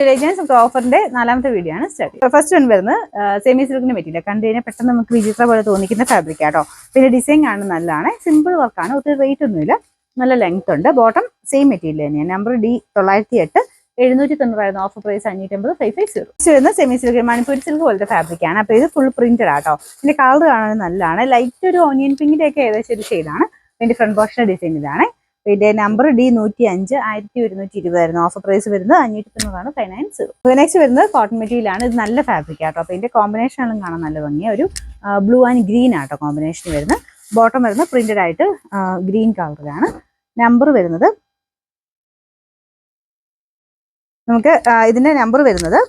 നമുക്ക് ഓഫറിന്റെ 4ാമത്തെ വീഡിയോ ആണ് start. First one വരുന്നത് സെമി സിൽക്കിന്റെ മെറ്റീരിയൽ കണ്ടു കഴിഞ്ഞാൽ പെട്ടെന്ന് നമുക്ക് വിചിത്ര പോലെ തോന്നിക്കുന്ന ഫാബ്രിക് ആട്ടോ. പിന്നെ ഡിസൈൻ കാണുന്ന നല്ലതാണ്, സിമ്പിൾ വർക്കാണ്, ഒത്തിരി റേറ്റ് ഒന്നുമില്ല, നല്ല ലെങ്ത് ഉണ്ട്. ബോട്ടം സെയിം മെറ്റീരിയൽ തന്നെയാണ്. Number D908 790 offer price 550 550. വരുന്ന സെമി സിൽക്ക് മണിപ്പൂരി സിൽക്ക് പോലത്തെ ഫാബ്രിക് ആണ്. അപ്പോൾ ഇത് ഫുൾ പ്രിന്റഡ് ആട്ടോ. ഇതിന്റെ കളർ കാണാൻ നല്ലതാണ്, ലൈറ്റ് ഒരു ഓനിയൻ പിങ്കിന്റെ ഒക്കെ ഏകദേശം ഒരു ഷെയ്ഡാണ്. ഇതിന്റെ ഫ്രണ്ട് പോർഷൻ ഡിസൈൻ ഇതാണ്. ഇതിന്റെ നമ്പർ D105 1120 ഓഫർ പ്രൈസ് വരുന്നത് 590 590. നെക്സ്റ്റ് വരുന്നത് കോട്ടൺ മെറ്റീരിയൽ ആണ്. ഇത് നല്ല ഫാബ്രിക് ആട്ടോ. അപ്പോൾ ഇതിന്റെ കോമ്പിനേഷൻ ആണെന്ന് കാണാൻ നല്ല ഭംഗിയാണ്. ഒരു ബ്ലൂ ആൻഡ് ഗ്രീൻ ആട്ടോ കോമ്പിനേഷൻ വരുന്നത്. ബോട്ടം വരുന്നത് പ്രിന്റഡ് ആയിട്ട് ഗ്രീൻ കളറിലാണ്. നമ്പർ വരുന്നത് നമുക്ക് ഇതിന്റെ നമ്പർ വരുന്നത്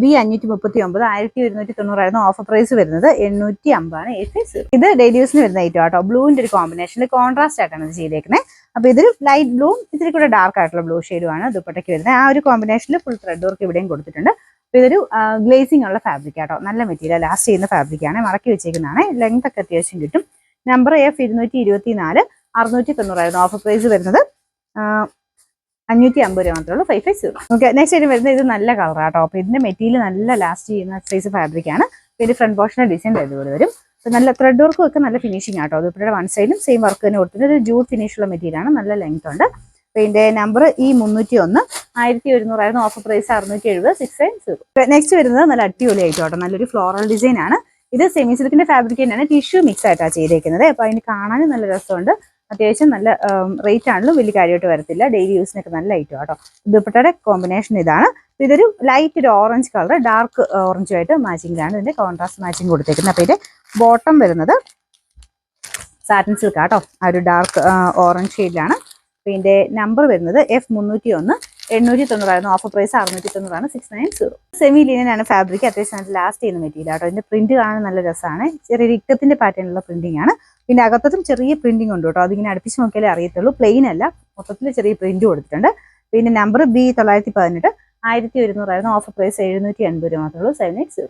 B539 1190 ഓഫർ പ്രൈസ് വരുന്നത് 850 850. ഇത് ഡെയിലി യൂസിന് വരുന്ന ഐറ്റം ആട്ടോ. ബ്ലൂവിന്റെ ഒരു കോമ്പിനേഷനിൽ കോൺട്രാസ്റ്റ് ആയിട്ടാണ് ഇത് ചെയ്തേക്കുന്നത്. അപ്പൊ ഇതൊരു ലൈറ്റ് ബ്ലൂവും ഇത്തിരി കൂടെ ഡാർക്ക് ആയിട്ടുള്ള ബ്ലൂ ഷെയ്ഡുമാണ് ദുപ്പട്ടയ്ക്ക് വരുന്നത്. ആ ഒരു കോമ്പിനേഷനിൽ ഫുൾ ത്രെഡ് വർക്ക് ഇവിടെയും കൊടുത്തിട്ടുണ്ട്. അപ്പൊ ഇതൊരു ഗ്ലേസിംഗ് ഉള്ള ഫാബ്രിക് ആട്ടോ. നല്ല മെറ്റീരിയൽ, ലാസ്റ്റ് ചെയ്യുന്ന ഫാബ്രിക് ആണ്, മടക്കി വെച്ചേക്കുന്നതാണ്. ലെങ്ത് ഒക്കെ അത്യാവശ്യം കിട്ടും. നമ്പർ F224 690 ഓഫർ പ്രൈസ് വരുന്നത് 550 മാത്രമേ ഉള്ളൂ 550. ഓക്കെ, നെക്സ്റ്റ് ആയിട്ട് വരുന്നത് ഇത് നല്ല കളർ ആട്ടോ. അപ്പോൾ ഇതിന്റെ മെറ്റീരിയൽ നല്ല ലാസ്റ്റ് ചെയ്യുന്ന സൈസ് ഫാബ്രിക് ആണ്. ഇതിന്റെ ഫ്രണ്ട് പോർഷന്റെ ഡിസൈൻ ഇതുപോലെ വരും. നല്ല ത്രെഡ് വർക്കും ഒക്കെ നല്ല ഫിനിഷിംഗ് ആട്ടോ. അത് ഇവിടെ വൺ സൈഡിലും സെയിം വർക്ക് തന്നെ കൊടുത്തിട്ട് ഒരു ജൂട്ട് ഫിനിഷ് ഉള്ള മെറ്റീരിയൽ ആണ്, നല്ല ലെങ്ത് ഉണ്ട്. അപ്പോൾ ഇതിന്റെ number E301 1100 offer price 670 650. Next വരുന്നത് നല്ല അടിപൊളി ആയിട്ടോ. നല്ലൊരു ഫ്ലോറൽ ഡിസൈൻ ആണ്. ഇത് സെമി സിൽക്കിന്റെ ഫാബ്രിക് തന്നെയാണ്, ടിഷ്യൂ മിക്സ് ആയിട്ടാണ് ചെയ്തേക്കുന്നത്. അപ്പോൾ അതിന് കാണാനും നല്ല രസമുണ്ട്. അത്യാവശ്യം നല്ല റേറ്റ് ആണെങ്കിലും വലിയ കാര്യമായിട്ട് വരത്തില്ല. ഡെയിലി യൂസിനൊക്കെ നല്ല ഐറ്റം ആട്ടോ. ദുപ്പട്ടയുടെ കോമ്പിനേഷൻ ഇതാണ്. ഇതൊരു ലൈറ്റ് ഒരു ഓറഞ്ച് കളർ ഡാർക്ക് ഓറഞ്ചുമായിട്ട് മാച്ചിങ്ങിലാണ് ഇതിന്റെ കോൺട്രാസ്റ്റ് മാച്ചിങ് കൊടുത്തേക്കുന്നത്. അപ്പോൾ ഇതിന്റെ ബോട്ടം വരുന്നത് സാറ്റിൻ സിൽക്ക് ആട്ടോ, ആ ഒരു ഡാർക്ക് ഓറഞ്ച് ഷെയ്ഡിലാണ്. ഇതിന്റെ നമ്പർ വരുന്നത് F301 890 offer price 690 690. Semi linen ആണ് ഫാബ്രിക്, അത്യാവശ്യം ലാസ്റ്റ് ചെയ്യുന്ന മെറ്റീരിയൽ ആട്ടോ. ഇതിന്റെ പ്രിന്റ് കാണാൻ നല്ല രസമാണ്, ചെറിയ ഇക്കത്തിന്റെ പാറ്റേണിലുള്ള പ്രിന്റിംഗ് ആണ്. പിന്നെ അകത്തും ചെറിയ പ്രിന്റിംഗ് ഉണ്ട് കേട്ടോ. അതിങ്ങനെ അടുപ്പിച്ച് നോക്കിയാലേ അറിയത്തുള്ളൂ, പ്ലെയിൻ അല്ല, മൊത്തത്തിൽ ചെറിയ പ്രിന്റ് കൊടുത്തിട്ടുണ്ട്. പിന്നെ നമ്പർ B918 1100 ഓഫർ പ്രൈസ് 780 മാത്രമേ ഉള്ളൂ 780.